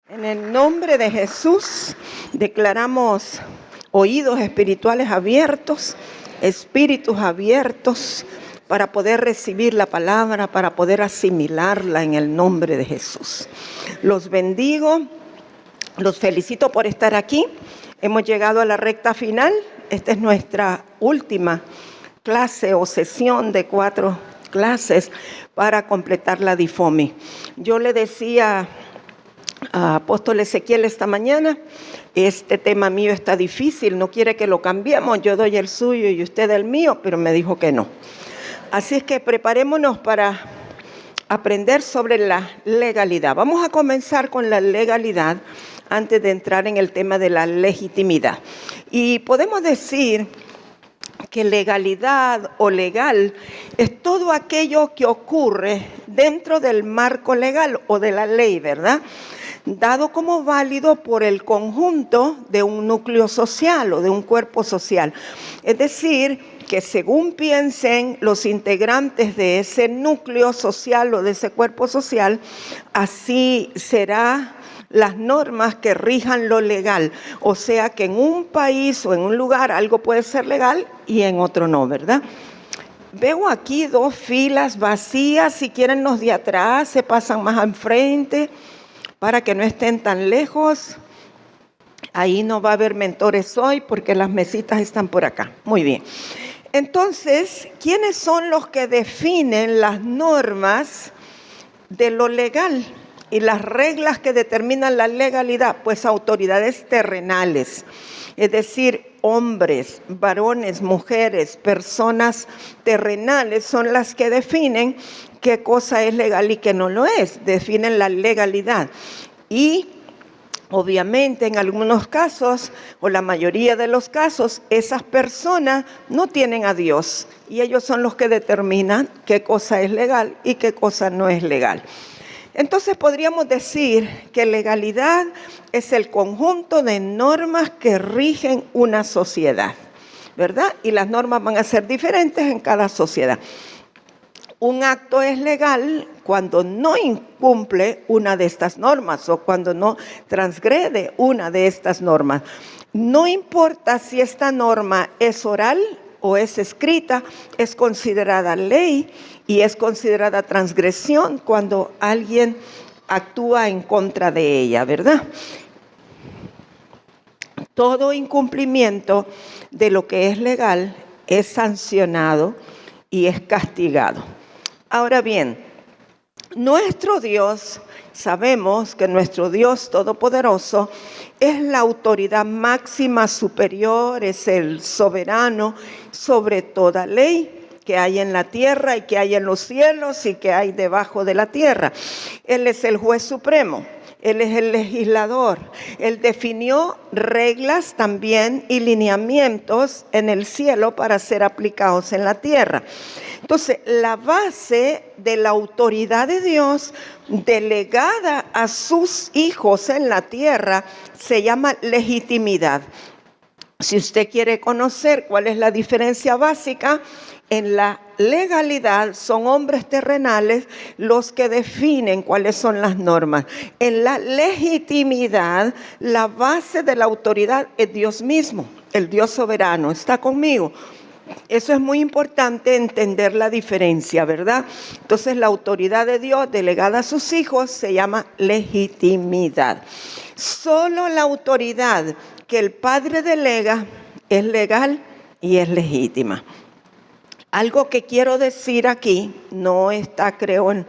En el nombre de Jesús declaramos oídos espirituales abiertos, espíritus abiertos para poder recibir la palabra, para poder asimilarla en el nombre de Jesús. Los bendigo, los felicito por estar aquí. Hemos llegado a la recta final. Esta es nuestra última clase o sesión de 4 clases para completar la DIFOMI. Yo le decía a Apóstol Ezequiel esta mañana, este tema mío está difícil, no quiere que lo cambiemos, yo doy el suyo y usted el mío, pero me dijo que no. Así es que preparémonos para aprender sobre la legalidad. Vamos a comenzar con la legalidad antes de entrar en el tema de la legitimidad. Y podemos decir que legalidad o legal es todo aquello que ocurre dentro del marco legal o de la ley, ¿verdad? Dado como válido por el conjunto de un núcleo social o de un cuerpo social. Es decir, que según piensen los integrantes de ese núcleo social o de ese cuerpo social, así será las normas que rijan lo legal. O sea que en un país o en un lugar algo puede ser legal y en otro no, ¿verdad? Veo aquí 2 filas vacías, si quieren los de atrás se pasan más al frente para que no estén tan lejos. Ahí no va a haber mentores hoy porque las mesitas están por acá. Muy bien. Entonces, ¿quiénes son los que definen las normas de lo legal y las reglas que determinan la legalidad? Pues autoridades terrenales, es decir, hombres, varones, mujeres, personas terrenales son las que definen qué cosa es legal y qué no lo es, definen la legalidad. Y obviamente en algunos casos, o la mayoría de los casos, esas personas no tienen a Dios y ellos son los que determinan qué cosa es legal y qué cosa no es legal. Entonces podríamos decir que legalidad es el conjunto de normas que rigen una sociedad, ¿verdad? Y las normas van a ser diferentes en cada sociedad. Un acto es legal cuando no incumple una de estas normas o cuando no transgrede una de estas normas. No importa si esta norma es oral o es escrita, es considerada ley y es considerada transgresión cuando alguien actúa en contra de ella, ¿verdad? Todo incumplimiento de lo que es legal es sancionado y es castigado. Ahora bien, nuestro Dios, sabemos que nuestro Dios Todopoderoso es la autoridad máxima superior, es el soberano sobre toda ley que hay en la tierra y que hay en los cielos y que hay debajo de la tierra. Él es el juez supremo. Él es el legislador. Él definió reglas también y lineamientos en el cielo para ser aplicados en la tierra. Entonces, la base de la autoridad de Dios delegada a sus hijos en la tierra se llama legitimidad. Si usted quiere conocer cuál es la diferencia básica, en la legalidad son hombres terrenales los que definen cuáles son las normas. En la legitimidad, la base de la autoridad es Dios mismo, el Dios soberano. ¿Está conmigo? Eso es muy importante entender la diferencia, ¿verdad? Entonces la autoridad de Dios delegada a sus hijos se llama legitimidad. Solo la autoridad que el Padre delega es legal y es legítima. Algo que quiero decir aquí, no está creo en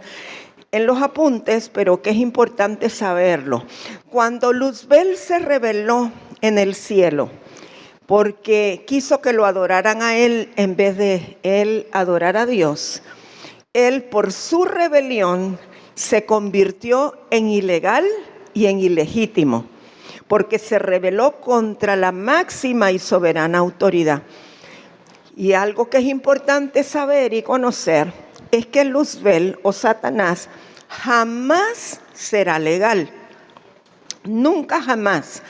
los apuntes, pero que es importante saberlo. Cuando Luzbel se rebeló en el cielo, porque quiso que lo adoraran a él en vez de él adorar a Dios, él por su rebelión se convirtió en ilegal y en ilegítimo, porque se rebeló contra la máxima y soberana autoridad. Y algo que es importante saber y conocer es que Luzbel o Satanás jamás será legal. Nunca jamás.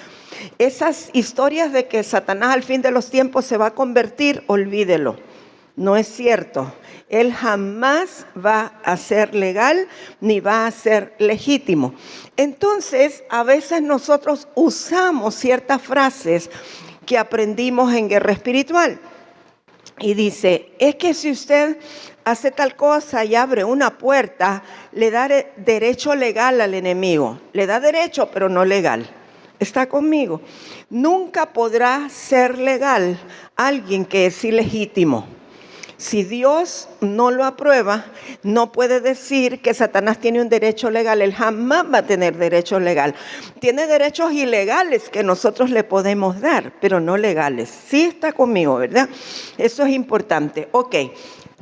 Esas historias de que Satanás al fin de los tiempos se va a convertir, olvídelo. No es cierto. Él jamás va a ser legal ni va a ser legítimo. Entonces, a veces nosotros usamos ciertas frases que aprendimos en guerra espiritual. Y dice, es que si usted hace tal cosa y abre una puerta, le da derecho legal al enemigo. Le da derecho, pero no legal. ¿Está conmigo? Nunca podrá ser legal alguien que es ilegítimo. Si Dios no lo aprueba, no puede decir que Satanás tiene un derecho legal. Él jamás va a tener derecho legal. Tiene derechos ilegales que nosotros le podemos dar, pero no legales. Sí está conmigo, ¿verdad? Eso es importante. Ok,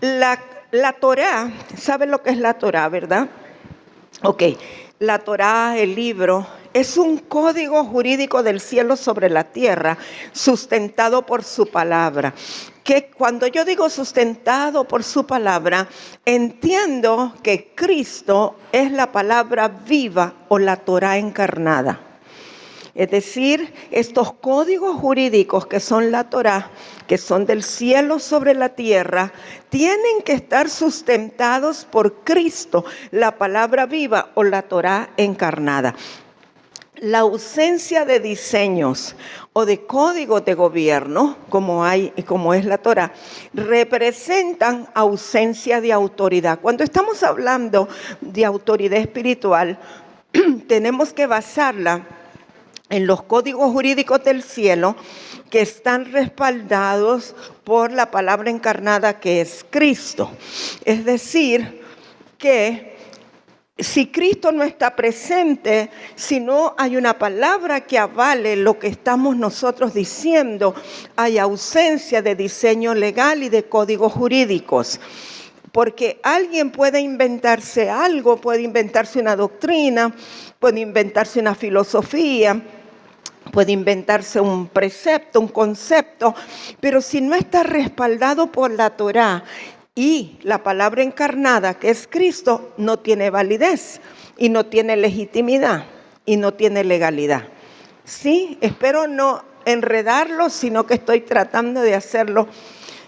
la Torá, ¿saben lo que es la Torá, verdad? Ok, la Torá, el libro, es un código jurídico del cielo sobre la tierra, sustentado por su palabra. Que cuando yo digo sustentado por su palabra, entiendo que Cristo es la palabra viva o la Torá encarnada. Es decir, estos códigos jurídicos que son la Torá, que son del cielo sobre la tierra, tienen que estar sustentados por Cristo, la palabra viva o la Torá encarnada. La ausencia de diseños o de códigos de gobierno, como es la Torá, representan ausencia de autoridad. Cuando estamos hablando de autoridad espiritual, tenemos que basarla en los códigos jurídicos del cielo que están respaldados por la palabra encarnada que es Cristo. Es decir, que si Cristo no está presente, si no hay una palabra que avale lo que estamos nosotros diciendo, hay ausencia de diseño legal y de códigos jurídicos. Porque alguien puede inventarse algo, puede inventarse una doctrina, puede inventarse una filosofía, puede inventarse un precepto, un concepto, pero si no está respaldado por la Torá y la palabra encarnada, que es Cristo, no tiene validez y no tiene legitimidad y no tiene legalidad. Sí, espero no enredarlo, sino que estoy tratando de hacerlo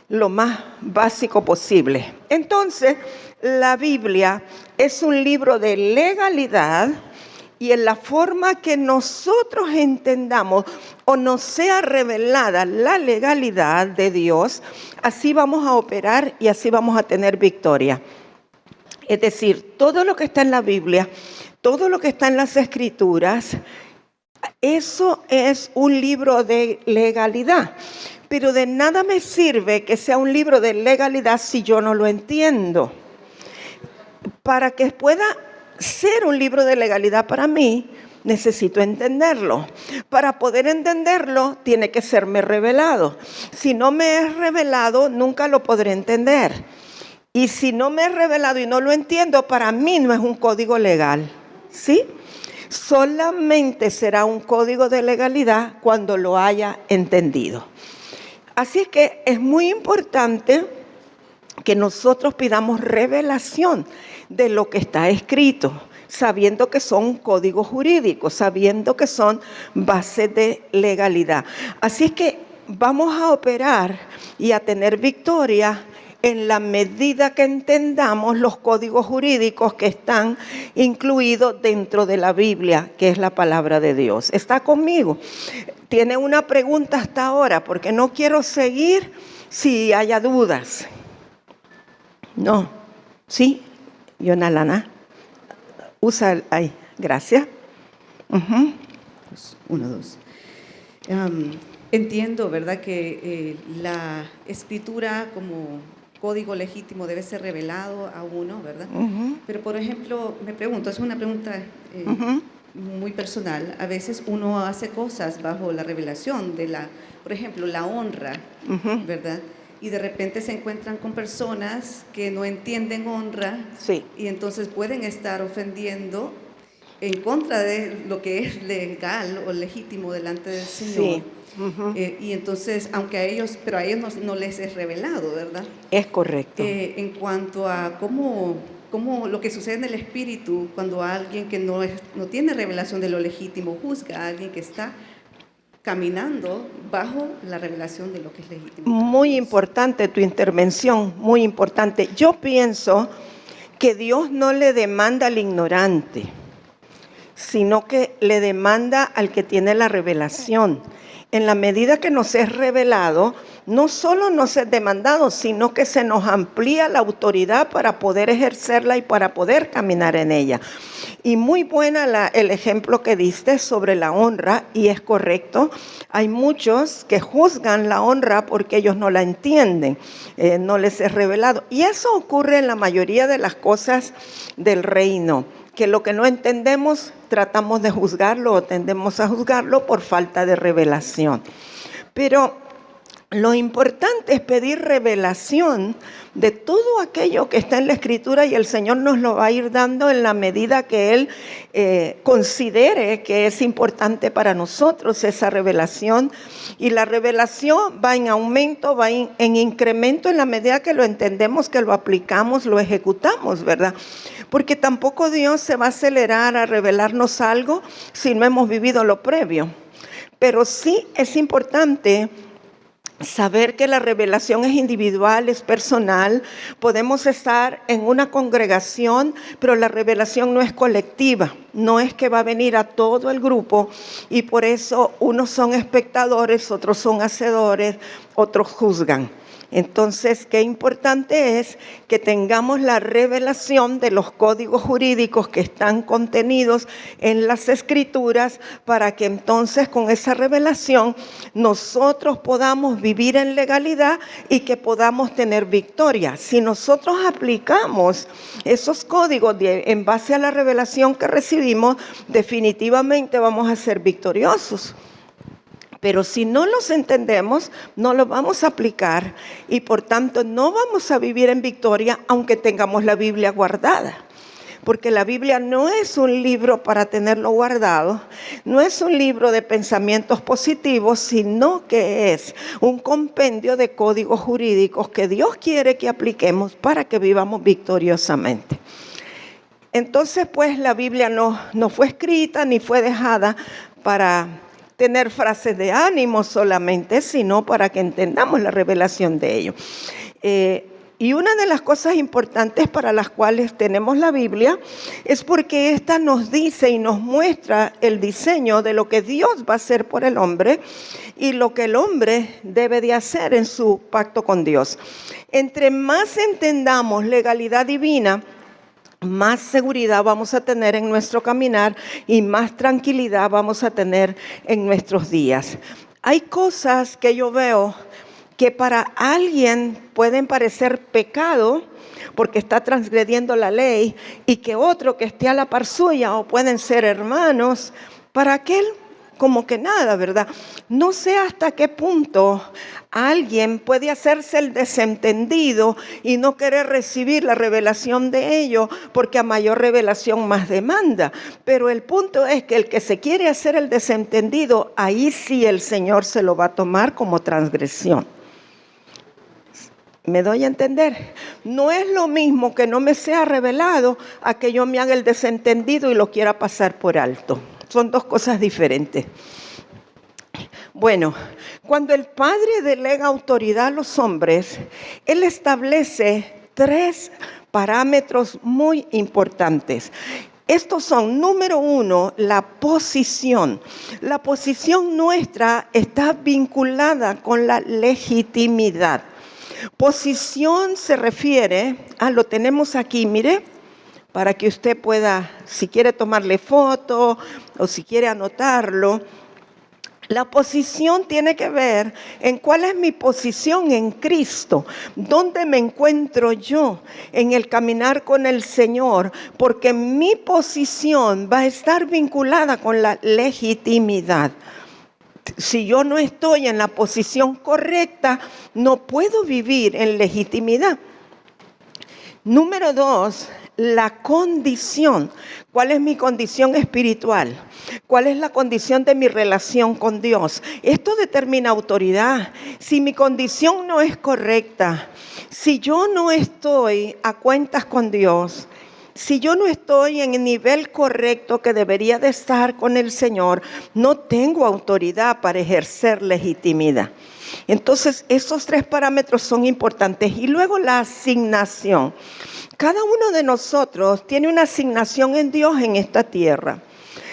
lo más básico posible. Entonces, la Biblia es un libro de legalidad y en la forma que nosotros entendamos o nos sea revelada la legalidad de Dios, así vamos a operar y así vamos a tener victoria. Es decir, todo lo que está en la Biblia, todo lo que está en las Escrituras, eso es un libro de legalidad. Pero de nada me sirve que sea un libro de legalidad si yo no lo entiendo. Para que pueda ser un libro de legalidad para mí, necesito entenderlo. Para poder entenderlo, tiene que serme revelado. Si no me es revelado, nunca lo podré entender. Y si no me es revelado y no lo entiendo, para mí no es un código legal. ¿Sí? Solamente será un código de legalidad cuando lo haya entendido. Así es que es muy importante que nosotros pidamos revelación de lo que está escrito, sabiendo que son códigos jurídicos, sabiendo que son bases de legalidad. Así es que vamos a operar y a tener victoria en la medida que entendamos los códigos jurídicos que están incluidos dentro de la Biblia, que es la palabra de Dios. ¿Está conmigo? ¿Tiene una pregunta hasta ahora? Porque no quiero seguir si haya dudas. No. ¿Sí? Yonalana. Usa ahí. Gracias. Uh-huh. 1, 2. Entiendo, ¿verdad?, que la escritura como código legítimo debe ser revelado a uno, ¿verdad? Uh-huh. Pero, por ejemplo, me pregunto, es una pregunta Uh-huh. muy personal. A veces uno hace cosas bajo la revelación de por ejemplo, la honra, Uh-huh. ¿verdad? Y de repente se encuentran con personas que no entienden honra, Sí. y entonces pueden estar ofendiendo en contra de lo que es legal o legítimo delante del Señor. Sí. Uh-huh. Y entonces, pero a ellos no les es revelado, ¿verdad? Es correcto. En cuanto a cómo lo que sucede en el espíritu cuando alguien que no tiene revelación de lo legítimo juzga a alguien que está caminando bajo la revelación de lo que es legítimo. Muy importante tu intervención, muy importante. Yo pienso que Dios no le demanda al ignorante, sino que le demanda al que tiene la revelación. En la medida que nos es revelado, no solo nos es demandado, sino que se nos amplía la autoridad para poder ejercerla y para poder caminar en ella. Y muy buena el ejemplo que diste sobre la honra, y es correcto. Hay muchos que juzgan la honra porque ellos no la entienden, no les es revelado. Y eso ocurre en la mayoría de las cosas del reino, que lo que no entendemos tratamos de juzgarlo o tendemos a juzgarlo por falta de revelación. Pero lo importante es pedir revelación de todo aquello que está en la Escritura, y el Señor nos lo va a ir dando en la medida que Él considere que es importante para nosotros esa revelación. Y la revelación va en aumento, va en incremento en la medida que lo entendemos, que lo aplicamos, lo ejecutamos, ¿verdad? Porque tampoco Dios se va a acelerar a revelarnos algo si no hemos vivido lo previo. Pero sí es importante saber que la revelación es individual, es personal. Podemos estar en una congregación, pero la revelación no es colectiva. No es que va a venir a todo el grupo y por eso unos son espectadores, otros son hacedores, otros juzgan. Entonces, qué importante es que tengamos la revelación de los códigos jurídicos que están contenidos en las Escrituras, para que entonces con esa revelación nosotros podamos vivir en legalidad y que podamos tener victoria. Si nosotros aplicamos esos códigos en base a la revelación que recibimos, definitivamente vamos a ser victoriosos. Pero si no los entendemos, no los vamos a aplicar y por tanto no vamos a vivir en victoria aunque tengamos la Biblia guardada. Porque la Biblia no es un libro para tenerlo guardado, no es un libro de pensamientos positivos, sino que es un compendio de códigos jurídicos que Dios quiere que apliquemos para que vivamos victoriosamente. Entonces, pues la Biblia no fue escrita ni fue dejada para tener frases de ánimo solamente, sino para que entendamos la revelación de ello. Y una de las cosas importantes para las cuales tenemos la Biblia es porque esta nos dice y nos muestra el diseño de lo que Dios va a hacer por el hombre y lo que el hombre debe de hacer en su pacto con Dios. Entre más entendamos legalidad divina, más seguridad vamos a tener en nuestro caminar y más tranquilidad vamos a tener en nuestros días. Hay cosas que yo veo que para alguien pueden parecer pecado porque está transgrediendo la ley, y que otro que esté a la par suya, o pueden ser hermanos, para aquel como que nada, ¿verdad? No sé hasta qué punto alguien puede hacerse el desentendido y no querer recibir la revelación de ello, porque a mayor revelación más demanda. Pero el punto es que el que se quiere hacer el desentendido, ahí sí el Señor se lo va a tomar como transgresión. ¿Me doy a entender? No es lo mismo que no me sea revelado a que yo me haga el desentendido y lo quiera pasar por alto. Son dos cosas diferentes. Bueno, cuando el Padre delega autoridad a los hombres, Él establece 3 parámetros muy importantes. Estos son, número 1, la posición. La posición nuestra está vinculada con la legitimidad. Posición se refiere lo tenemos aquí, mire, para que usted pueda, si quiere tomarle foto o si quiere anotarlo. La posición tiene que ver en cuál es mi posición en Cristo, dónde me encuentro yo en el caminar con el Señor, porque mi posición va a estar vinculada con la legitimidad. Si yo no estoy en la posición correcta, no puedo vivir en legitimidad. Número 2, la condición. ¿Cuál es mi condición espiritual? ¿Cuál es la condición de mi relación con Dios? Esto determina autoridad. Si mi condición no es correcta, si yo no estoy a cuentas con Dios, Si yo no estoy en el nivel correcto que debería de estar con el Señor, no tengo autoridad para ejercer legitimidad. Entonces, esos 3 parámetros son importantes. Y luego la asignación. Cada uno de nosotros tiene una asignación en Dios en esta tierra.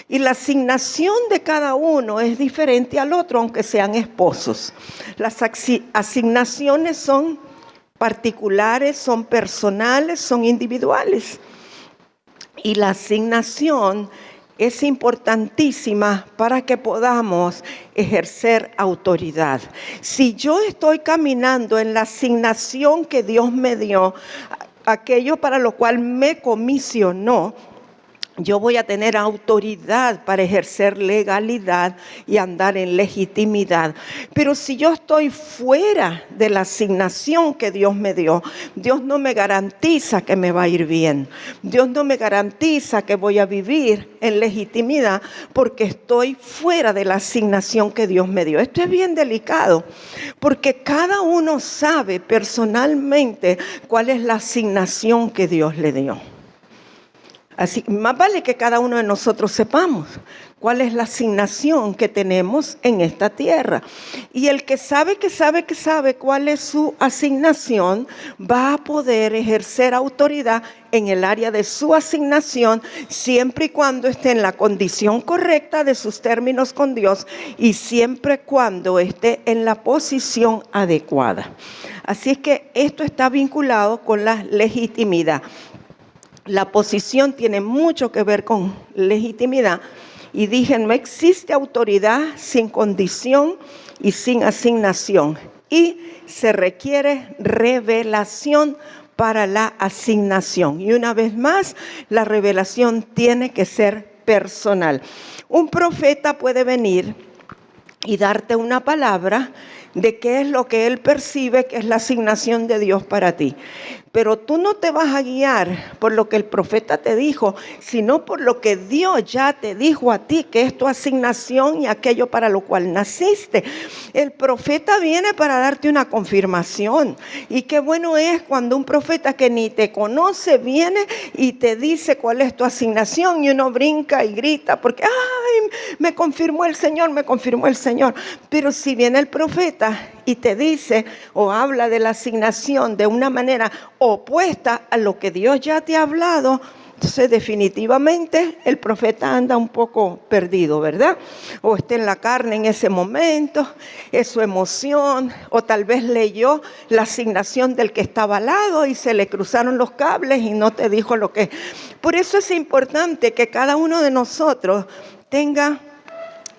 Y la asignación de cada uno es diferente al otro, aunque sean esposos. Las asignaciones son particulares, son personales, son individuales. Y la asignación es importantísima para que podamos ejercer autoridad. Si yo estoy caminando en la asignación que Dios me dio, aquello para lo cual me comisionó, yo voy a tener autoridad para ejercer legalidad y andar en legitimidad. Pero si yo estoy fuera de la asignación que Dios me dio, Dios no me garantiza que me va a ir bien. Dios no me garantiza que voy a vivir en legitimidad porque estoy fuera de la asignación que Dios me dio. Esto es bien delicado porque cada uno sabe personalmente cuál es la asignación que Dios le dio. Así, más vale que cada uno de nosotros sepamos cuál es la asignación que tenemos en esta tierra. Y el que sabe cuál es su asignación, va a poder ejercer autoridad en el área de su asignación, siempre y cuando esté en la condición correcta de sus términos con Dios y siempre y cuando esté en la posición adecuada. Así es que esto está vinculado con la legitimidad. La posición tiene mucho que ver con legitimidad. Y dije, no existe autoridad sin condición y sin asignación. Y se requiere revelación para la asignación. Y una vez más, la revelación tiene que ser personal. Un profeta puede venir y darte una palabra de qué es lo que él percibe que es la asignación de Dios para ti. Pero tú no te vas a guiar por lo que el profeta te dijo, sino por lo que Dios ya te dijo a ti, que es tu asignación y aquello para lo cual naciste. El profeta viene para darte una confirmación. Y qué bueno es cuando un profeta que ni te conoce viene y te dice cuál es tu asignación y uno brinca y grita porque, ¡ay! Me confirmó el Señor, me confirmó el Señor. Pero si viene el profeta y te dice o habla de la asignación de una manera opuesta a lo que Dios ya te ha hablado, entonces definitivamente el profeta anda un poco perdido, ¿verdad? O está en la carne en ese momento, es su emoción, o tal vez leyó la asignación del que estaba al lado y se le cruzaron los cables y no te dijo lo que. Por eso es importante que cada uno de nosotros tenga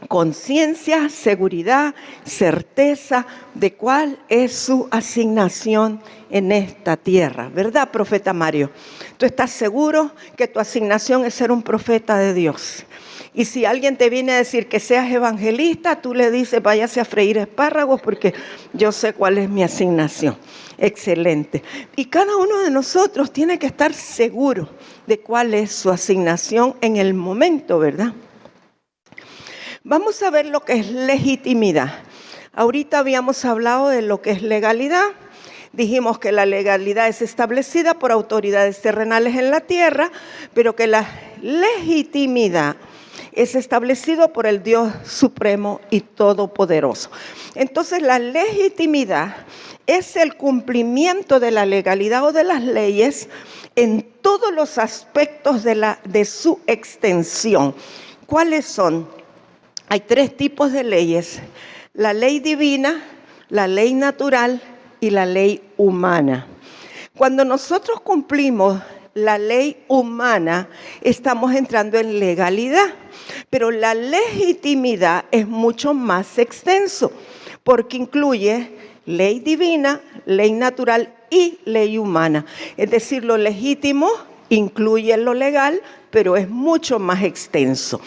conciencia, seguridad, certeza de cuál es su asignación en esta tierra. ¿Verdad, profeta Mario? ¿Tú estás seguro que tu asignación es ser un profeta de Dios? Y si alguien te viene a decir que seas evangelista, tú le dices, váyase a freír espárragos porque yo sé cuál es mi asignación. Excelente. Y cada uno de nosotros tiene que estar seguro de cuál es su asignación en el momento, ¿verdad? Vamos a ver lo que es legitimidad. Ahorita habíamos hablado de lo que es legalidad. Dijimos que la legalidad es establecida por autoridades terrenales en la tierra, pero que la legitimidad es establecido por el Dios supremo y todopoderoso. Entonces, la legitimidad es el cumplimiento de la legalidad o de las leyes en todos los aspectos de su extensión. ¿Cuáles son? Hay 3 tipos de leyes: la ley divina, la ley natural y la ley humana. Cuando nosotros cumplimos la ley humana, estamos entrando en legalidad, pero la legitimidad es mucho más extenso, porque incluye ley divina, ley natural y ley humana. Es decir, lo legítimo incluye lo legal, pero es mucho más extenso.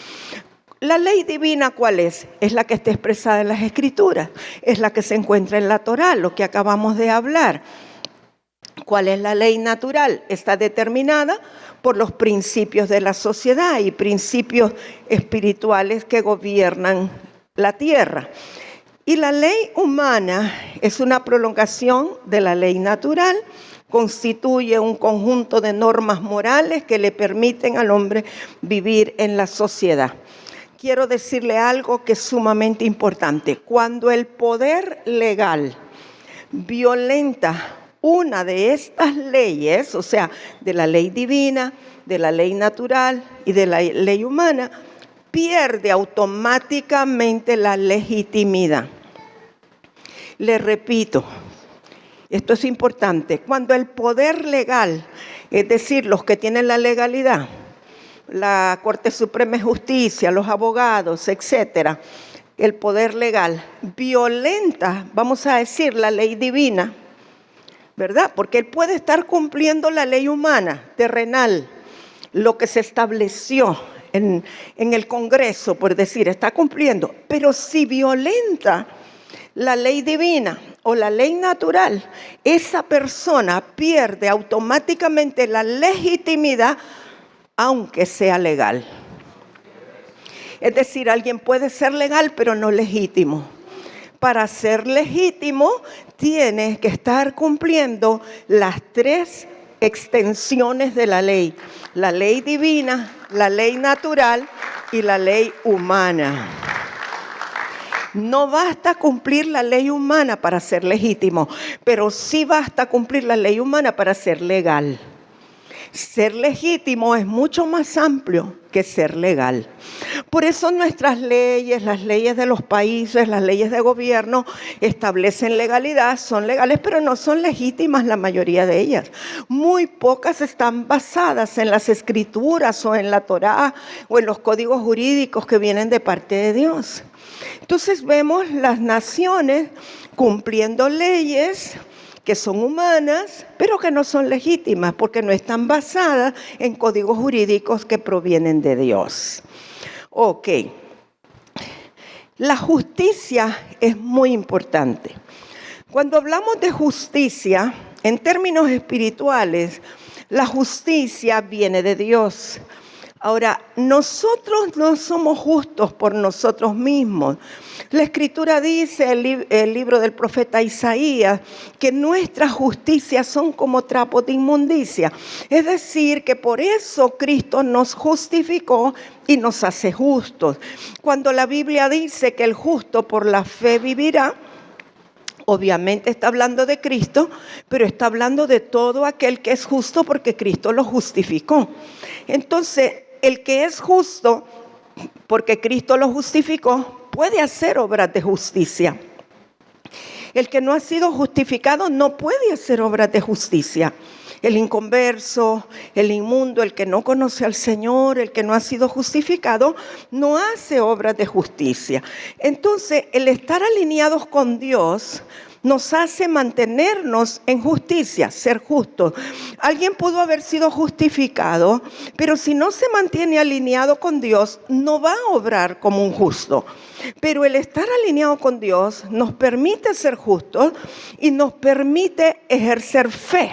La ley divina, ¿cuál es? Es la que está expresada en las Escrituras, es la que se encuentra en la Torá, lo que acabamos de hablar. ¿Cuál es la ley natural? Está determinada por los principios de la sociedad y principios espirituales que gobiernan la tierra. Y la ley humana es una prolongación de la ley natural, constituye un conjunto de normas morales que le permiten al hombre vivir en la sociedad. Quiero decirle algo que es sumamente importante. Cuando el poder legal violenta una de estas leyes, o sea, de la ley divina, de la ley natural y de la ley humana, pierde automáticamente la legitimidad. Le repito, esto es importante, cuando el poder legal, es decir, los que tienen la legalidad, la Corte Suprema de Justicia, los abogados, etcétera, el poder legal violenta, vamos a decir, la ley divina, ¿verdad? Porque él puede estar cumpliendo la ley humana, terrenal, lo que se estableció en el Congreso, por decir, está cumpliendo, pero si violenta la ley divina o la ley natural, esa persona pierde automáticamente la legitimidad, aunque sea legal. Es decir, alguien puede ser legal, pero no legítimo. Para ser legítimo, tiene que estar cumpliendo las 3 extensiones de la ley divina, la ley natural y la ley humana. No basta cumplir la ley humana para ser legítimo, pero sí basta cumplir la ley humana para ser legal. Ser legítimo es mucho más amplio que ser legal. Por eso nuestras leyes, las leyes de los países, las leyes de gobierno establecen legalidad, son legales, pero no son legítimas la mayoría de ellas. Muy pocas están basadas en las escrituras o en la Torá o en los códigos jurídicos que vienen de parte de Dios. Entonces vemos las naciones cumpliendo leyes que son humanas, pero que no son legítimas, porque no están basadas en códigos jurídicos que provienen de Dios. Ok. La justicia es muy importante. Cuando hablamos de justicia, en términos espirituales, la justicia viene de Dios. Ahora, nosotros no somos justos por nosotros mismos. La Escritura dice, el libro del profeta Isaías, que nuestras justicias son como trapos de inmundicia. Es decir, que por eso Cristo nos justificó y nos hace justos. Cuando la Biblia dice que el justo por la fe vivirá, obviamente está hablando de Cristo, pero está hablando de todo aquel que es justo porque Cristo lo justificó. Entonces, el que es justo porque Cristo lo justificó puede hacer obras de justicia. El que no ha sido justificado no puede hacer obras de justicia. El inconverso, el inmundo, el que no conoce al Señor, el que no ha sido justificado, no hace obras de justicia. Entonces, el estar alineados con Dios nos hace mantenernos en justicia, ser justos. Alguien pudo haber sido justificado, pero si no se mantiene alineado con Dios, no va a obrar como un justo. Pero el estar alineado con Dios nos permite ser justos y nos permite ejercer fe.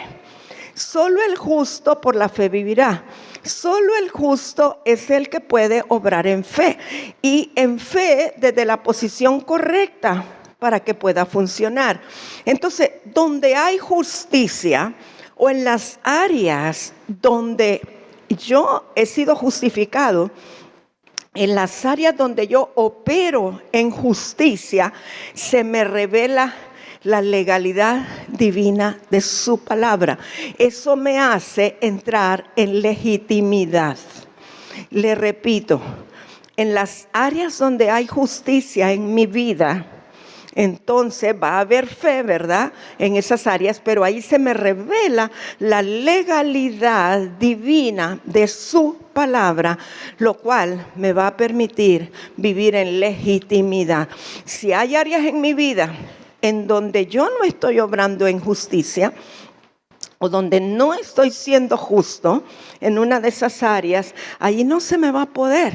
Solo el justo por la fe vivirá. Solo el justo es el que puede obrar en fe. Y en fe desde la posición correcta para que pueda funcionar. Entonces, donde hay justicia o en las áreas donde yo he sido justificado, en las áreas donde yo opero en justicia, se me revela la legalidad divina de su palabra. Eso me hace entrar en legitimidad. Le repito, en las áreas donde hay justicia en mi vida, entonces va a haber fe, ¿verdad? En esas áreas, pero ahí se me revela la legalidad divina de su palabra, lo cual me va a permitir vivir en legitimidad. Si hay áreas en mi vida en donde yo no estoy obrando en justicia, o donde no estoy siendo justo en una de esas áreas, ahí no se me va a poder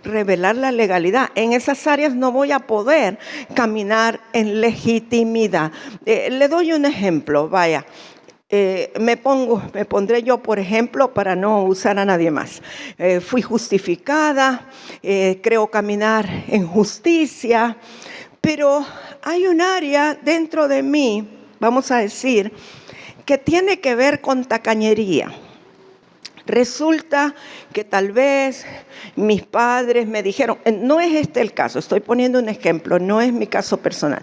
revelar la legalidad. En esas áreas no voy a poder caminar en legitimidad. Le doy un ejemplo, vaya. Me pondré yo, por ejemplo, para no usar a nadie más. Fui justificada, creo caminar en justicia, pero hay un área dentro de mí, vamos a decir, que tiene que ver con tacañería. Resulta que tal vez mis padres me dijeron, no es este el caso, estoy poniendo un ejemplo, no es mi caso personal,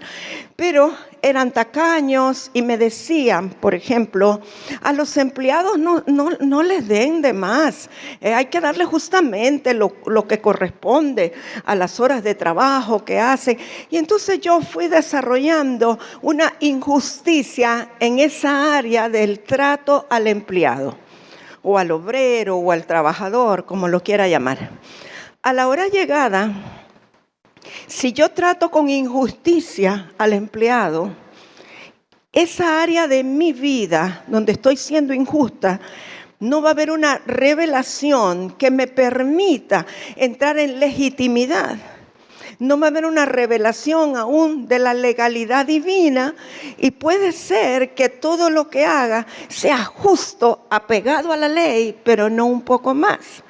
pero eran tacaños y me decían, por ejemplo, a los empleados no les den de más, hay que darles justamente lo que corresponde a las horas de trabajo que hacen. Y entonces yo fui desarrollando una injusticia en esa área del trato al empleado, o al obrero, o al trabajador, como lo quiera llamar. A la hora llegada, si yo trato con injusticia al empleado, esa área de mi vida donde estoy siendo injusta, no va a haber una revelación que me permita entrar en legitimidad. No va a haber una revelación aún de la legalidad divina, y puede ser que todo lo que haga sea justo, apegado a la ley, pero no un poco más.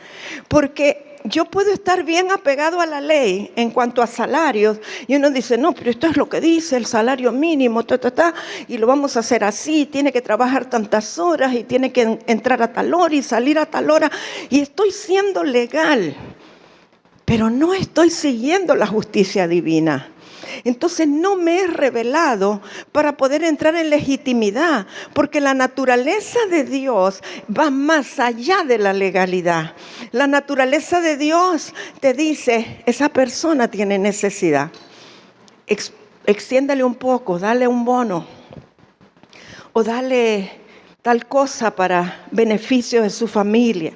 Porque yo puedo estar bien apegado a la ley en cuanto a salarios, y uno dice, no, pero esto es lo que dice el salario mínimo, y lo vamos a hacer así, tiene que trabajar tantas horas y tiene que entrar a tal hora y salir a tal hora, y estoy siendo legal, pero no estoy siguiendo la justicia divina. Entonces no me he revelado para poder entrar en legitimidad, porque la naturaleza de Dios va más allá de la legalidad. La naturaleza de Dios te dice, esa persona tiene necesidad, extiéndale un poco, dale un bono, o dale tal cosa para beneficio de su familia,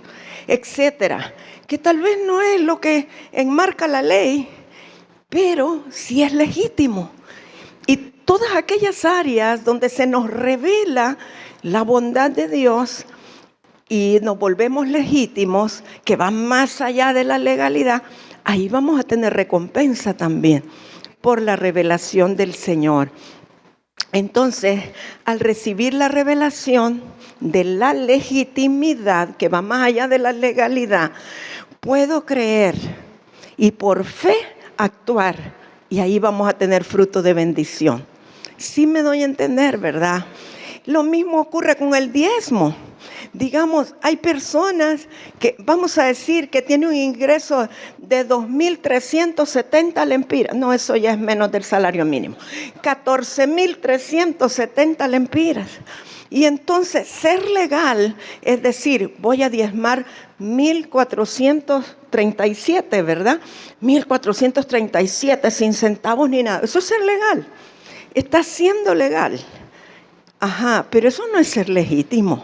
etcétera. Que tal vez no es lo que enmarca la ley, pero sí es legítimo. Y todas aquellas áreas donde se nos revela la bondad de Dios y nos volvemos legítimos, que van más allá de la legalidad, ahí vamos a tener recompensa también por la revelación del Señor. Entonces, al recibir la revelación de la legitimidad que va más allá de la legalidad, puedo creer y por fe actuar, y ahí vamos a tener fruto de bendición. Sí me doy a entender, ¿verdad? Lo mismo ocurre con el diezmo. Digamos, hay personas que, vamos a decir, que tienen un ingreso de 2.370 lempiras. No, eso ya es menos del salario mínimo. 14.370 lempiras. Y entonces ser legal es decir, voy a diezmar 1.437, ¿verdad? 1.437 sin centavos ni nada. Eso es ser legal. Está siendo legal. Ajá, pero eso no es ser legítimo.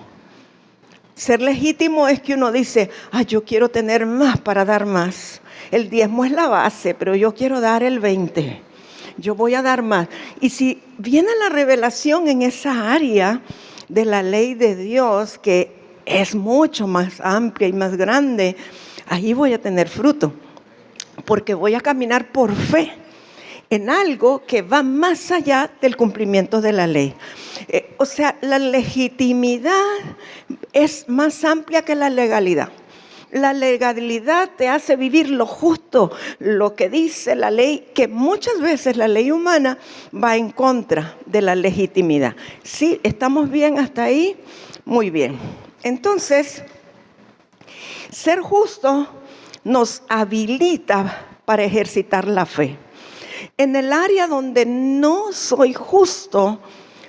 Ser legítimo es que uno dice, yo quiero tener más para dar más. El diezmo es la base, pero yo quiero dar el 20. Yo voy a dar más. Y si viene la revelación en esa área de la ley de Dios, que es mucho más amplia y más grande, ahí voy a tener fruto, porque voy a caminar por fe en algo que va más allá del cumplimiento de la ley. O sea, la legitimidad es más amplia que la legalidad. La legalidad te hace vivir lo justo, lo que dice la ley, que muchas veces la ley humana va en contra de la legitimidad. ¿Sí? ¿Estamos bien hasta ahí? Muy bien. Entonces, ser justo nos habilita para ejercitar la fe. En el área donde no soy justo,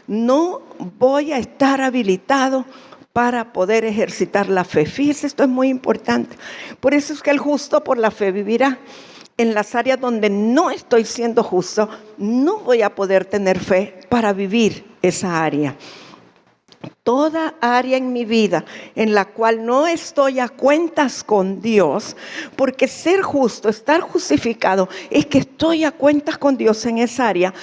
no voy a estar habilitado para poder ejercitar la fe. Fíjese, esto es muy importante. Por eso es que el justo por la fe vivirá. En las áreas donde no estoy siendo justo, no voy a poder tener fe para vivir esa área. Toda área en mi vida en la cual no estoy a cuentas con Dios, porque ser justo, estar justificado, es que estoy a cuentas con Dios en esa área.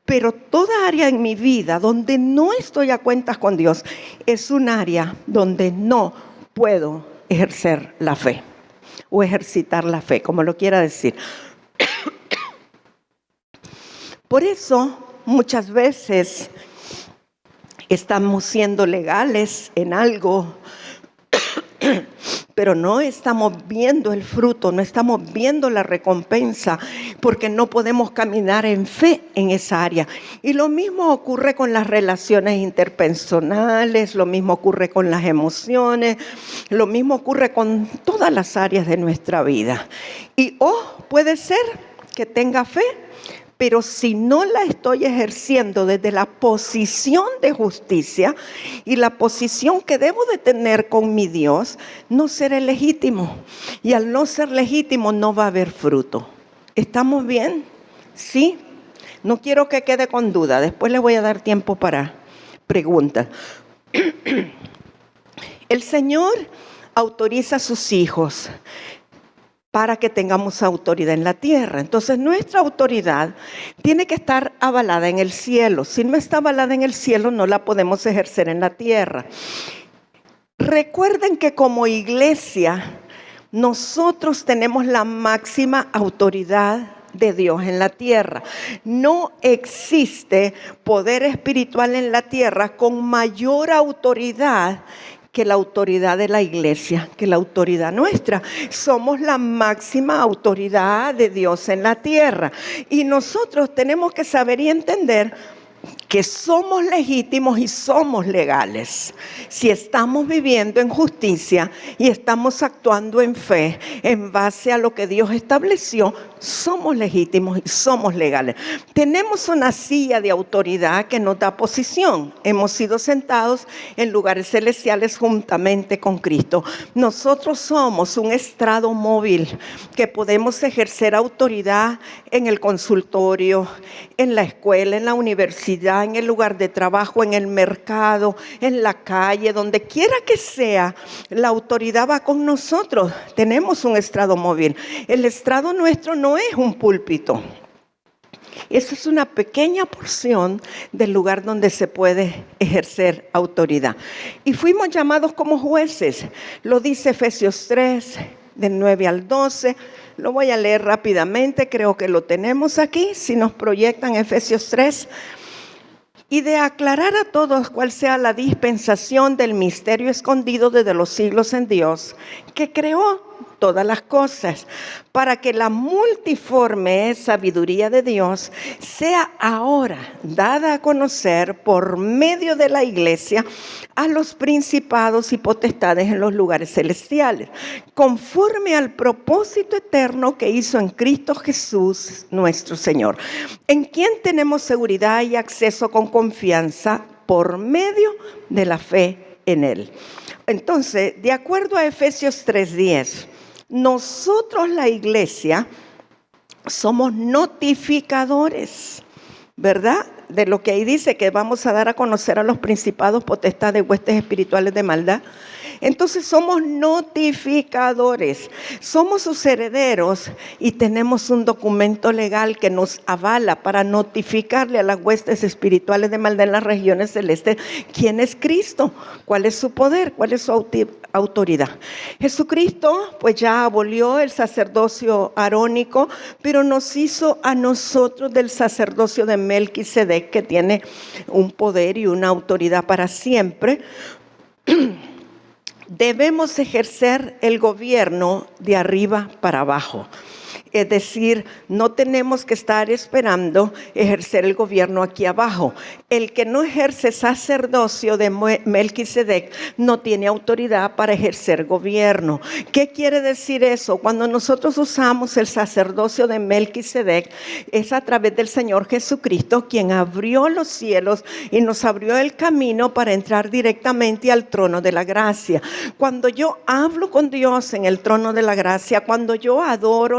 Pero toda área en mi vida donde no estoy a cuentas con Dios es un área donde no puedo ejercer la fe o ejercitar la fe, como lo quiera decir. Por eso muchas veces estamos siendo legales en algo, pero no estamos viendo el fruto, no estamos viendo la recompensa, porque no podemos caminar en fe en esa área. Y lo mismo ocurre con las relaciones interpersonales, lo mismo ocurre con las emociones, lo mismo ocurre con todas las áreas de nuestra vida. Y puede ser que tenga fe, pero si no la estoy ejerciendo desde la posición de justicia y la posición que debo de tener con mi Dios, no seré legítimo. Y al no ser legítimo no va a haber fruto. ¿Estamos bien? ¿Sí? No quiero que quede con duda. Después les voy a dar tiempo para preguntas. El Señor autoriza a sus hijos para que tengamos autoridad en la tierra. Entonces nuestra autoridad tiene que estar avalada en el cielo. Si no está avalada en el cielo, no la podemos ejercer en la tierra. Recuerden que como iglesia, nosotros tenemos la máxima autoridad de Dios en la tierra. No existe poder espiritual en la tierra con mayor autoridad que la autoridad de la iglesia, que la autoridad nuestra. Somos la máxima autoridad de Dios en la tierra. Y nosotros tenemos que saber y entender que somos legítimos y somos legales. Si estamos viviendo en justicia y estamos actuando en fe, en base a lo que Dios estableció, somos legítimos y somos legales. Tenemos una silla de autoridad que nos da posición. Hemos sido sentados en lugares celestiales juntamente con Cristo. Nosotros somos un estrado móvil que podemos ejercer autoridad en el consultorio, en la escuela, en la universidad, en el lugar de trabajo, en el mercado, en la calle, donde quiera que sea. La autoridad va con nosotros. Tenemos un estrado móvil. El estrado nuestro no es un púlpito. Eso es una pequeña porción del lugar donde se puede ejercer autoridad. Y fuimos llamados como jueces. Lo dice Efesios 3, del 9 al 12. Lo voy a leer rápidamente, creo que lo tenemos aquí. Si nos proyectan Efesios 3. Y de aclarar a todos cuál sea la dispensación del misterio escondido desde los siglos en Dios, que creó todas las cosas, para que la multiforme sabiduría de Dios sea ahora dada a conocer por medio de la iglesia a los principados y potestades en los lugares celestiales, conforme al propósito eterno que hizo en Cristo Jesús nuestro Señor, en quien tenemos seguridad y acceso con confianza por medio de la fe en Él. Entonces, de acuerdo a Efesios 3:10, nosotros la iglesia somos notificadores, ¿verdad? De lo que ahí dice que vamos a dar a conocer a los principados, potestades, huestes espirituales de maldad. Entonces somos notificadores, somos sus herederos y tenemos un documento legal que nos avala para notificarle a las huestes espirituales de maldad en las regiones celestes quién es Cristo, cuál es su poder, cuál es su autoridad. Jesucristo pues ya abolió el sacerdocio arónico, pero nos hizo a nosotros del sacerdocio de Melquisedec, que tiene un poder y una autoridad para siempre. Debemos ejercer el gobierno de arriba para abajo. Es decir, no tenemos que estar esperando ejercer el gobierno aquí abajo. El que no ejerce sacerdocio de Melquisedec no tiene autoridad para ejercer gobierno. ¿Qué quiere decir eso? Cuando nosotros usamos el sacerdocio de Melquisedec, es a través del Señor Jesucristo, quien abrió los cielos y nos abrió el camino para entrar directamente al trono de la gracia. Cuando yo hablo con Dios en el trono de la gracia, cuando yo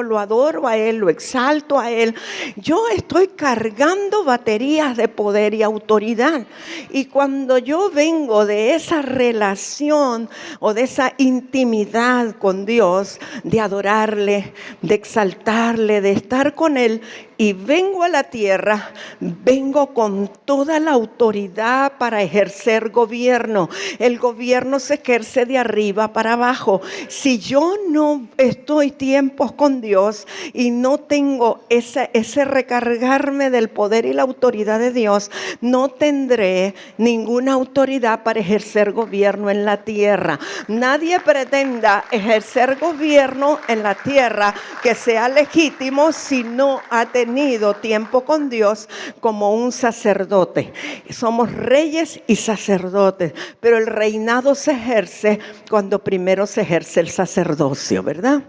lo adoro a Él, lo exalto a Él, yo estoy cargando baterías de poder y autoridad. Y cuando yo vengo de esa relación o de esa intimidad con Dios, de adorarle, de exaltarle, de estar con Él, y vengo a la tierra, vengo con toda la autoridad para ejercer gobierno. El gobierno se ejerce de arriba para abajo. Si yo no estoy tiempos con Dios y no tengo ese recargarme del poder y la autoridad de Dios, no tendré ninguna autoridad para ejercer gobierno en la tierra. Nadie pretenda ejercer gobierno en la tierra que sea legítimo si no ha tenido tiempo con Dios como un sacerdote. Somos reyes y sacerdotes, pero el reinado se ejerce cuando primero se ejerce el sacerdocio, ¿verdad?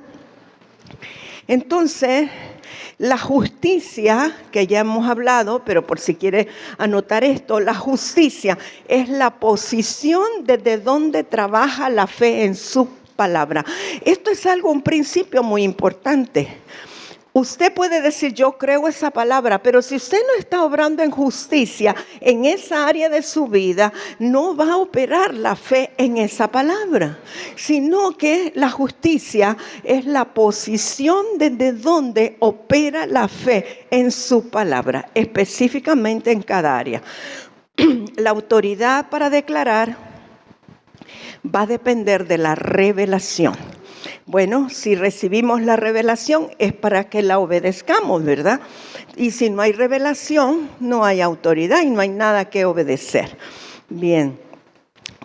Entonces, la justicia, que ya hemos hablado, pero por si quiere anotar esto, la justicia es la posición desde donde trabaja la fe en su palabra. Esto es un principio muy importante. Usted puede decir, yo creo esa palabra, pero si usted no está obrando en justicia en esa área de su vida, no va a operar la fe en esa palabra, sino que la justicia es la posición desde donde opera la fe en su palabra, específicamente en cada área. La autoridad para declarar va a depender de la revelación. Bueno, si recibimos la revelación es para que la obedezcamos, ¿verdad? Y si no hay revelación, no hay autoridad y no hay nada que obedecer. Bien,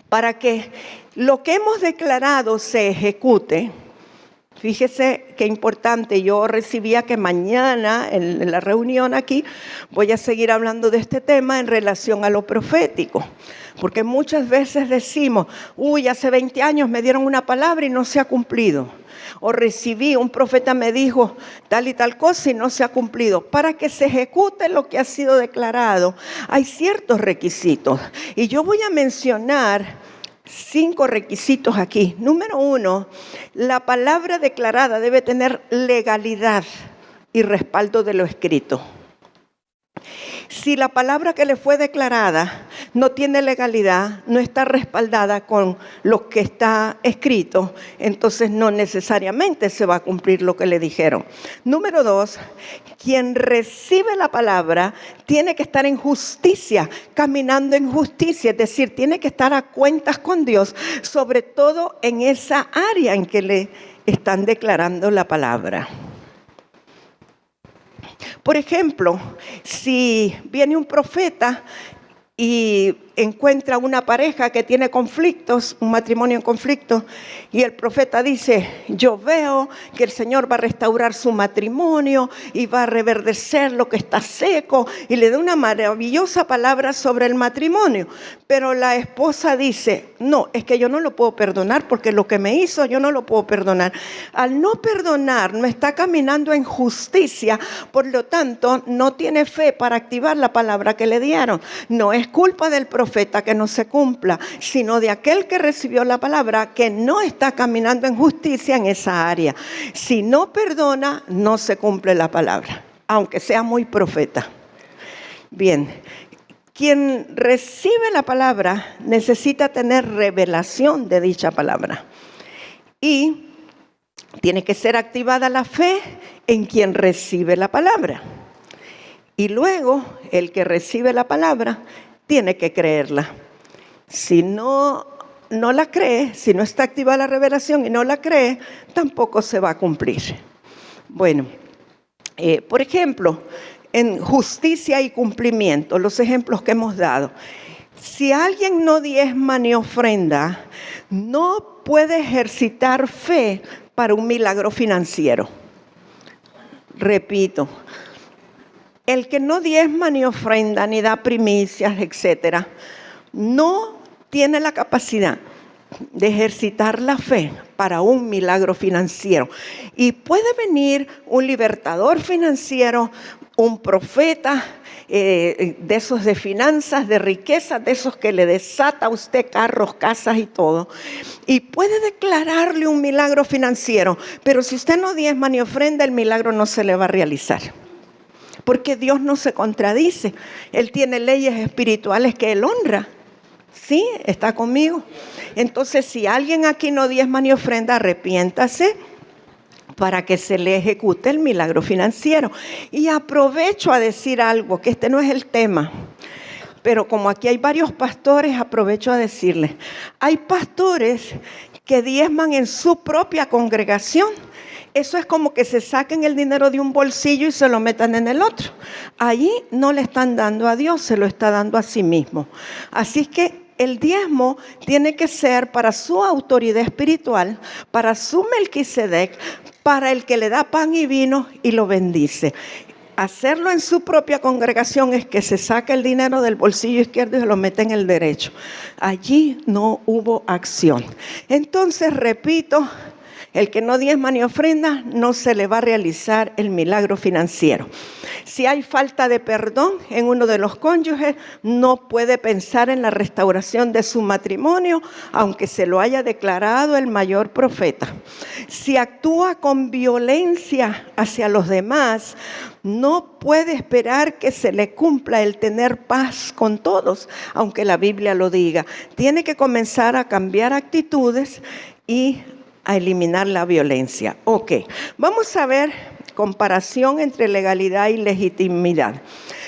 para que lo que hemos declarado se ejecute, fíjese qué importante, yo recibía que mañana en la reunión aquí voy a seguir hablando de este tema en relación a lo profético. Porque muchas veces decimos, hace 20 años me dieron una palabra y no se ha cumplido. O un profeta me dijo tal y tal cosa y no se ha cumplido. Para que se ejecute lo que ha sido declarado, hay ciertos requisitos. Y yo voy a mencionar 5 requisitos aquí. Número 1, la palabra declarada debe tener legalidad y respaldo de lo escrito. Si la palabra que le fue declarada no tiene legalidad, no está respaldada con lo que está escrito, entonces no necesariamente se va a cumplir lo que le dijeron. Número 2, quien recibe la palabra tiene que estar en justicia, caminando en justicia, es decir, tiene que estar a cuentas con Dios, sobre todo en esa área en que le están declarando la palabra. Por ejemplo, si viene un profeta y encuentra una pareja que tiene conflictos, un matrimonio en conflicto, y el profeta dice, yo veo que el Señor va a restaurar su matrimonio y va a reverdecer lo que está seco, y le da una maravillosa palabra sobre el matrimonio. Pero la esposa dice, no, es que yo no lo puedo perdonar porque lo que me hizo yo no lo puedo perdonar. Al no perdonar, no está caminando en justicia, por lo tanto, no tiene fe para activar la palabra que le dieron. No es culpa del profeta que no se cumpla, sino de aquel que recibió la palabra que no está caminando en justicia en esa área. Si no perdona, no se cumple la palabra, aunque sea muy profeta. Bien, quien recibe la palabra necesita tener revelación de dicha palabra y tiene que ser activada la fe en quien recibe la palabra. Y luego, el que recibe la palabra tiene que creerla. Si no la cree, si no está activada la revelación y no la cree, tampoco se va a cumplir. Bueno, por ejemplo, en justicia y cumplimiento, los ejemplos que hemos dado. Si alguien no diezma ni ofrenda, no puede ejercitar fe para un milagro financiero. Repito, el que no diezma ni ofrenda, ni da primicias, etcétera, no tiene la capacidad de ejercitar la fe para un milagro financiero. Y puede venir un libertador financiero, un profeta de esos de finanzas, de riquezas, de esos que le desata a usted carros, casas y todo, y puede declararle un milagro financiero, pero si usted no diezma ni ofrenda, el milagro no se le va a realizar. Porque Dios no se contradice. Él tiene leyes espirituales que Él honra. ¿Sí? ¿Está conmigo? Entonces, si alguien aquí no diezma ni ofrenda, arrepiéntase, para que se le ejecute el milagro financiero. Y aprovecho a decir algo, que este no es el tema, pero como aquí hay varios pastores, aprovecho a decirles, hay pastores que diezman en su propia congregación. Eso es como que se saquen el dinero de un bolsillo y se lo metan en el otro. Allí no le están dando a Dios, se lo está dando a sí mismo. Así que el diezmo tiene que ser para su autoridad espiritual, para su Melquisedec, para el que le da pan y vino y lo bendice. Hacerlo en su propia congregación es que se saque el dinero del bolsillo izquierdo y se lo mete en el derecho. Allí no hubo acción. Entonces, repito, el que no diezma ni ofrenda, no se le va a realizar el milagro financiero. Si hay falta de perdón en uno de los cónyuges, no puede pensar en la restauración de su matrimonio, aunque se lo haya declarado el mayor profeta. Si actúa con violencia hacia los demás, no puede esperar que se le cumpla el tener paz con todos, aunque la Biblia lo diga. Tiene que comenzar a cambiar actitudes y a eliminar la violencia. Ok, vamos a ver comparación entre legalidad y legitimidad.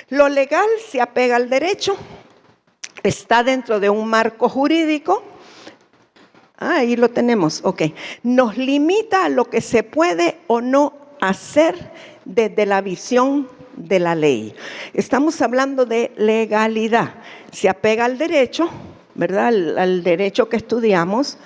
Lo legal se apega al derecho, está dentro de un marco jurídico. Ahí lo tenemos, ok. Nos limita a lo que se puede o no hacer desde la visión de la ley. Estamos hablando de legalidad. Se apega al derecho, ¿verdad? Al derecho que estudiamos.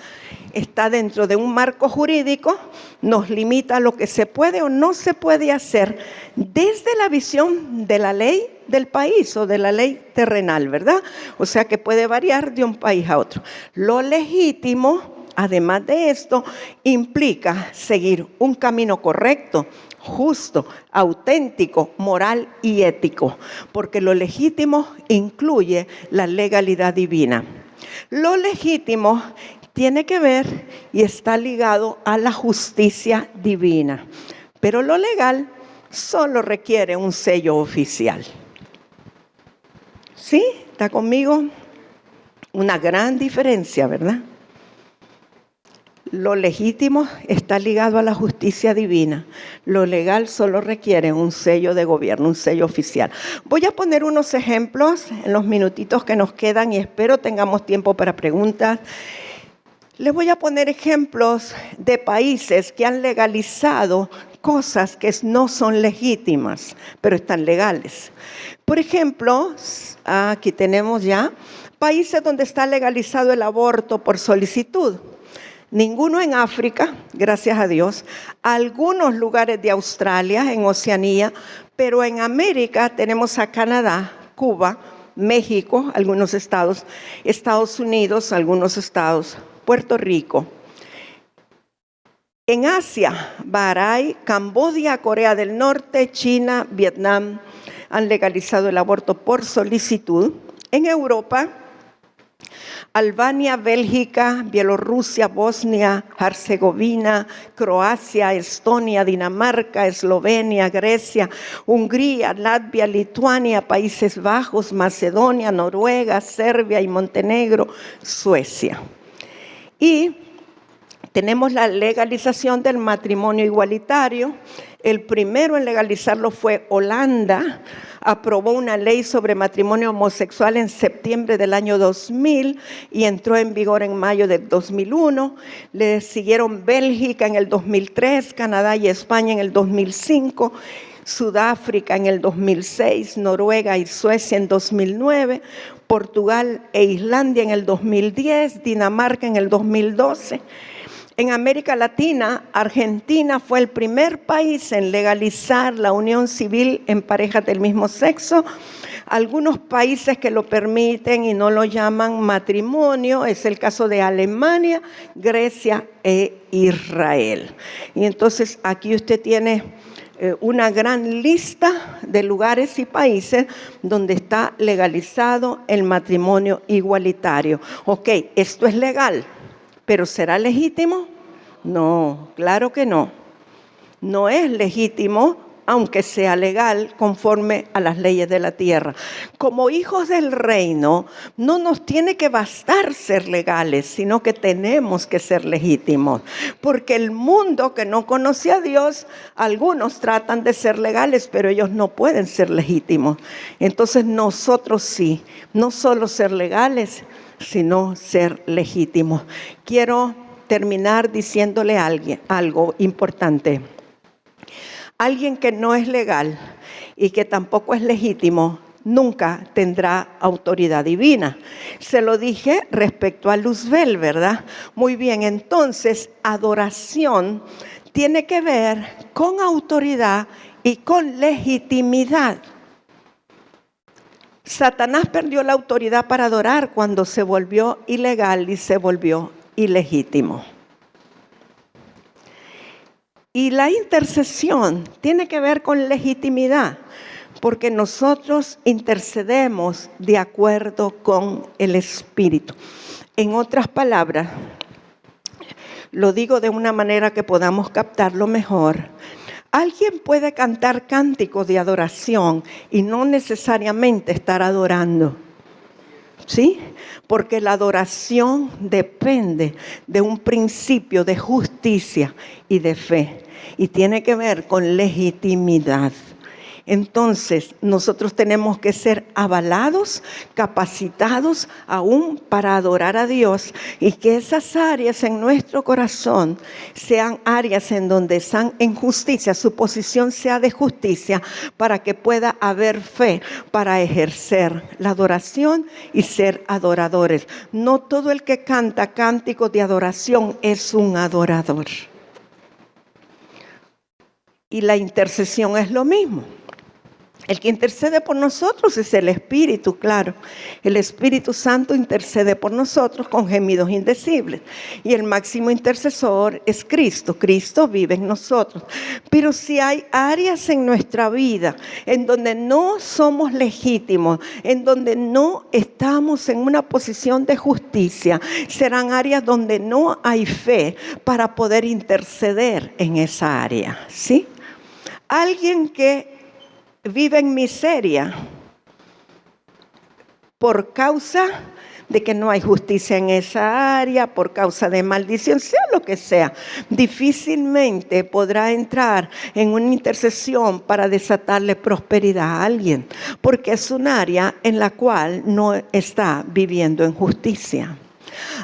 Está dentro de un marco jurídico, nos limita a lo que se puede o no se puede hacer desde la visión de la ley del país o de la ley terrenal, ¿verdad? O sea que puede variar de un país a otro. Lo legítimo, además de esto, implica seguir un camino correcto, justo, auténtico, moral y ético, porque lo legítimo incluye la legalidad divina. Lo legítimo tiene que ver y está ligado a la justicia divina. Pero lo legal solo requiere un sello oficial. ¿Sí? ¿Está conmigo? Una gran diferencia, ¿verdad? Lo legítimo está ligado a la justicia divina. Lo legal solo requiere un sello de gobierno, un sello oficial. Voy a poner unos ejemplos en los minutitos que nos quedan y espero tengamos tiempo para preguntas. Les voy a poner ejemplos de países que han legalizado cosas que no son legítimas, pero están legales. Por ejemplo, aquí tenemos ya países donde está legalizado el aborto por solicitud. Ninguno en África, gracias a Dios. Algunos lugares de Australia, en Oceanía, pero en América tenemos a Canadá, Cuba, México, algunos estados, Estados Unidos, algunos estados, Puerto Rico. En Asia, Bahrein, Camboya, Corea del Norte, China, Vietnam han legalizado el aborto por solicitud. En Europa, Albania, Bélgica, Bielorrusia, Bosnia, Herzegovina, Croacia, Estonia, Dinamarca, Eslovenia, Grecia, Hungría, Latvia, Lituania, Países Bajos, Macedonia, Noruega, Serbia y Montenegro, Suecia. Y tenemos la legalización del matrimonio igualitario. El primero en legalizarlo fue Holanda. Aprobó una ley sobre matrimonio homosexual en septiembre del año 2000 y entró en vigor en mayo del 2001. Le siguieron Bélgica en el 2003, Canadá y España en el 2005. Sudáfrica en el 2006, Noruega y Suecia en 2009, Portugal e Islandia en el 2010, Dinamarca en el 2012. En América Latina, Argentina fue el primer país en legalizar la unión civil en parejas del mismo sexo. Algunos países que lo permiten y no lo llaman matrimonio, es el caso de Alemania, Grecia e Israel. Y entonces aquí usted tiene una gran lista de lugares y países donde está legalizado el matrimonio igualitario. Ok, esto es legal, pero ¿será legítimo? No, claro que no. No es legítimo aunque sea legal, conforme a las leyes de la tierra. Como hijos del reino, no nos tiene que bastar ser legales, sino que tenemos que ser legítimos. Porque el mundo que no conoce a Dios, algunos tratan de ser legales, pero ellos no pueden ser legítimos. Entonces nosotros sí, no solo ser legales, sino ser legítimos. Quiero terminar diciéndole a alguien algo importante. Alguien que no es legal y que tampoco es legítimo, nunca tendrá autoridad divina. Se lo dije respecto a Luzbel, ¿verdad? Muy bien, entonces adoración tiene que ver con autoridad y con legitimidad. Satanás perdió la autoridad para adorar cuando se volvió ilegal y se volvió ilegítimo. Y la intercesión tiene que ver con legitimidad, porque nosotros intercedemos de acuerdo con el Espíritu. En otras palabras, lo digo de una manera que podamos captarlo mejor. Alguien puede cantar cánticos de adoración y no necesariamente estar adorando. ¿Sí? Porque la adoración depende de un principio de justicia y de fe. Y tiene que ver con legitimidad. Entonces, nosotros tenemos que ser avalados, capacitados aún para adorar a Dios, y que esas áreas en nuestro corazón sean áreas en donde están en justicia, su posición sea de justicia, para que pueda haber fe para ejercer la adoración y ser adoradores. No todo el que canta cánticos de adoración es un adorador. Y la intercesión es lo mismo. El que intercede por nosotros es el Espíritu, claro. El Espíritu Santo intercede por nosotros con gemidos indecibles. Y el máximo intercesor es Cristo. Cristo vive en nosotros. Pero si hay áreas en nuestra vida en donde no somos legítimos, en donde no estamos en una posición de justicia, serán áreas donde no hay fe para poder interceder en esa área, ¿sí? Alguien que vive en miseria por causa de que no hay justicia en esa área, por causa de maldición, sea lo que sea, difícilmente podrá entrar en una intercesión para desatarle prosperidad a alguien, porque es un área en la cual no está viviendo en justicia.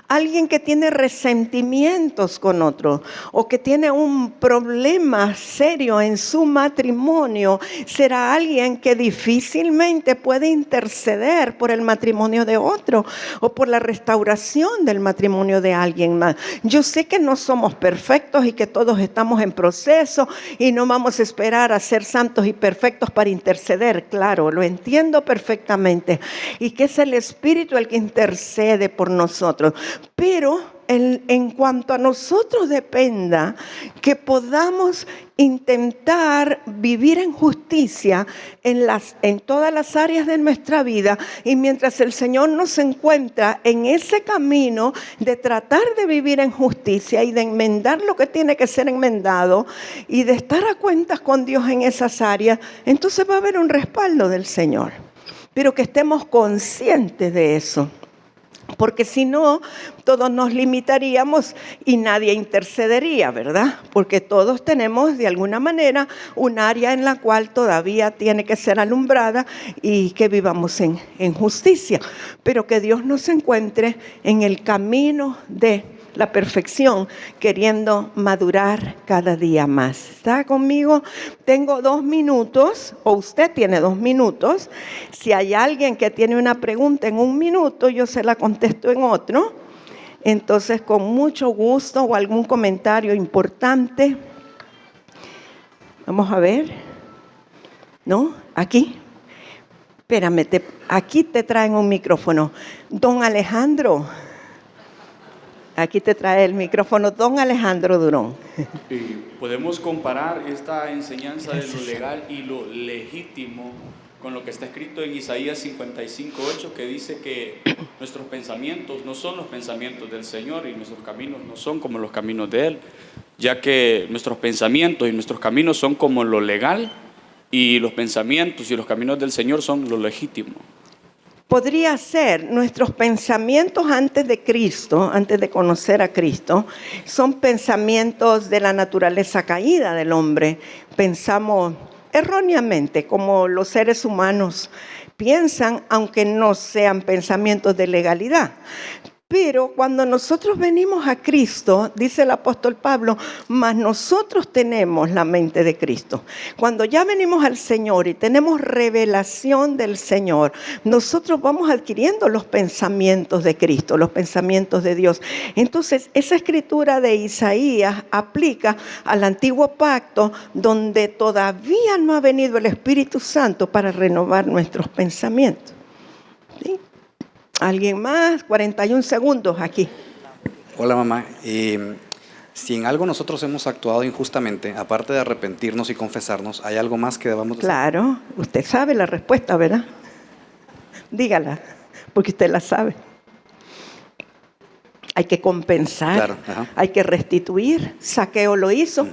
Alguien que tiene resentimientos con otro o que tiene un problema serio en su matrimonio, será alguien que difícilmente puede interceder por el matrimonio de otro o por la restauración del matrimonio de alguien más. Yo sé que no somos perfectos y que todos estamos en proceso y no vamos a esperar a ser santos y perfectos para interceder. Claro, lo entiendo perfectamente. Y que es el Espíritu el que intercede por nosotros. Pero en cuanto a nosotros dependa que podamos intentar vivir en justicia en todas las áreas de nuestra vida, y mientras el Señor nos encuentra en ese camino de tratar de vivir en justicia y de enmendar lo que tiene que ser enmendado y de estar a cuentas con Dios en esas áreas, entonces va a haber un respaldo del Señor. Pero que estemos conscientes de eso. Porque si no, todos nos limitaríamos y nadie intercedería, ¿verdad? Porque todos tenemos de alguna manera un área en la cual todavía tiene que ser alumbrada y que vivamos en justicia. Pero que Dios nos encuentre en el camino de la perfección, queriendo madurar cada día más. ¿Está conmigo? Tengo 2 minutos, o usted tiene 2 minutos. Si hay alguien que tiene una pregunta en 1 minuto, yo se la contesto en otro. Entonces, con mucho gusto, o algún comentario importante. Vamos a ver. ¿No? Aquí. Espérame, aquí te traen un micrófono. Don Alejandro. Aquí te trae el micrófono don Alejandro Durón. Podemos comparar esta enseñanza de lo legal y lo legítimo con lo que está escrito en Isaías 55:8, que dice que nuestros pensamientos no son los pensamientos del Señor y nuestros caminos no son como los caminos de Él, ya que nuestros pensamientos y nuestros caminos son como lo legal Y los pensamientos y los caminos del Señor son lo legítimo. Podría ser nuestros pensamientos antes de Cristo, antes de conocer a Cristo, son pensamientos de la naturaleza caída del hombre. Pensamos erróneamente, como los seres humanos piensan, aunque no sean pensamientos de legalidad. Pero cuando nosotros venimos a Cristo, dice el apóstol Pablo, mas nosotros tenemos la mente de Cristo. Cuando ya venimos al Señor y tenemos revelación del Señor, nosotros vamos adquiriendo los pensamientos de Cristo, los pensamientos de Dios. Entonces, esa escritura de Isaías aplica al antiguo pacto, donde todavía no ha venido el Espíritu Santo para renovar nuestros pensamientos. ¿Sí? ¿Alguien más? 41 segundos aquí. Hola, mamá. Si en algo nosotros hemos actuado injustamente, aparte de arrepentirnos y confesarnos, ¿hay algo más que debamos hacer? Claro, usted sabe la respuesta, ¿verdad? Dígala, porque usted la sabe. Hay que compensar, Claro, ajá. Hay que restituir. Saqueo lo hizo.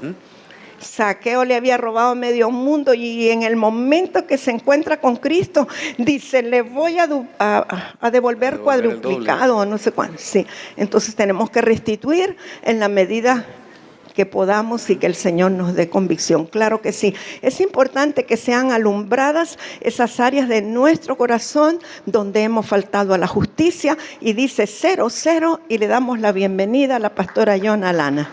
Saqueo le había robado medio mundo y en el momento que se encuentra con Cristo, dice, le voy a devolver cuadruplicado, no sé cuánto. Sí. Entonces tenemos que restituir en la medida que podamos y que el Señor nos dé convicción. Claro que sí. Es importante que sean alumbradas esas áreas de nuestro corazón donde hemos faltado a la justicia, y dice 0, y le damos la bienvenida a la pastora Yona Lana.